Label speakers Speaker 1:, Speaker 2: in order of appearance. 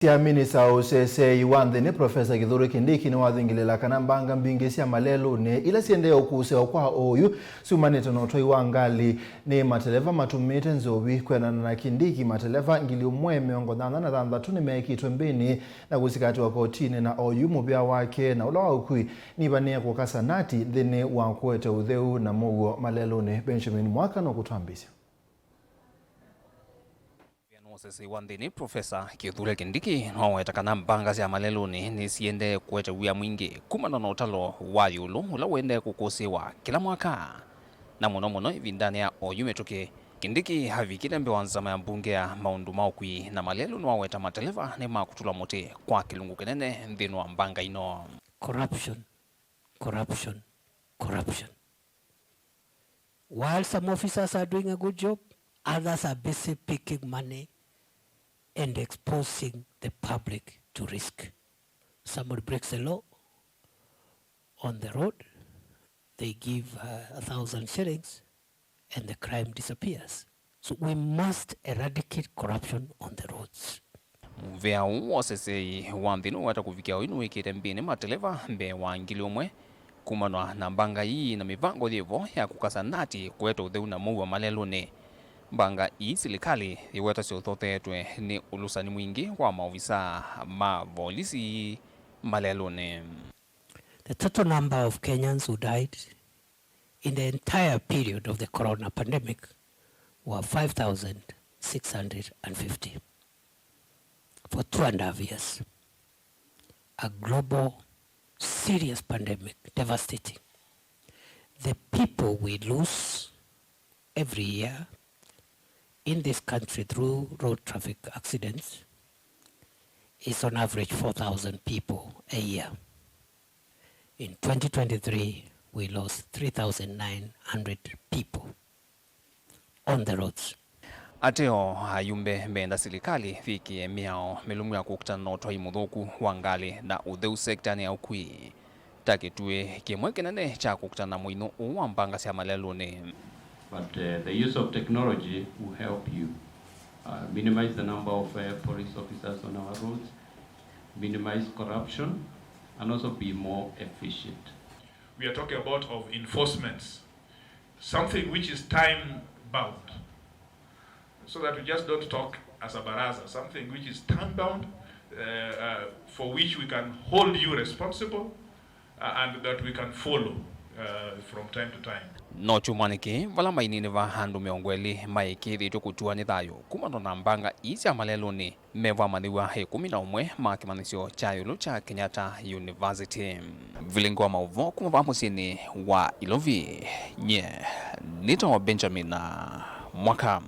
Speaker 1: Minista useseei wa nthini prof Kithure kindiki niwathingiliila kana mbanga mbingi sya maleluni ila siendeeye ukusiiwa kwa ooyu syumanite na utwai wa ngali ni mateleva matumiite nzovi Kwianana na kindiki mateleva 1,186 nimekiitwe mbini na kusikatiwa kotini na ooyu muvia wake na ula wa ukui nivaniie kukasanati nthini wa kuete utheu na muguo maleluni. Benjamin Mwaka no kutwambisya.
Speaker 2: Useseei wa nthini prof Kithure kindiki no kana mbanga sya maleluni ni siendeeye kuete wia mwingi kumana na utalo wa yulu ula wende kukusiiwa kila mwaka na muno ivindani ya ooyu metuki kindiki havikile mbewa nzama ya mbunge ya maundu ma ukui na maleluni waweta mateleva ni makutula muti kwa kilungu kinene nthini wa mbanga ino.
Speaker 3: Corruption. While some officers are doing a good job, others are busy picking money and exposing the public to risk. Somebody breaks the law on the road, they give 1,000 shillings and the crime disappears. So we must eradicate corruption on the roads.
Speaker 2: Muvia useseei wa nthini weta kuvikia uyu wikite mbini mateleva mbe wa 1,000 kumanwa na mbanga hii na mivango thivo ya kukasanati kueta utheu na muguo maleluni. Mbanga hii serikali iweta siuthotetwe ni ulusani mwingi wa maofisa ma polisi maleluni.
Speaker 3: The total number of Kenyans who died in the entire period of the corona pandemic were 5,650 for 2.5 years. A global, serious pandemic, devastating. The people we lose every year in this country through road traffic accidents is on average 4,000 people a year. In 2023, we lost 3,900 people on the roads.
Speaker 2: Ateo ayumbe mbenda serikali fikie miao milumu ya kukutana na utwai muthuku wa ngali na utheu sektani ya ukui takitue kimwe kinene cha kukutana muino wa mbanga sya maleluni.
Speaker 4: But the use of technology will help you minimize the number of police officers on our roads, minimize corruption, and also be more efficient.
Speaker 5: We are talking about of enforcements, something which is time bound, so that we just don't talk as a baraza, something which is time bound, for which we can hold you responsible and that we can follow from time to time.
Speaker 2: No chumaniki vala mainini va handu miongweli maikithitwe kutua ni thayu kumana na mbanga isya maleluni meva mathiwa he 11 ma kimanisyo cha yulu cha Kenyatta University. Vilingo mauvo kuma va musini wa Ilovi nye nito Benjamin Mwaka.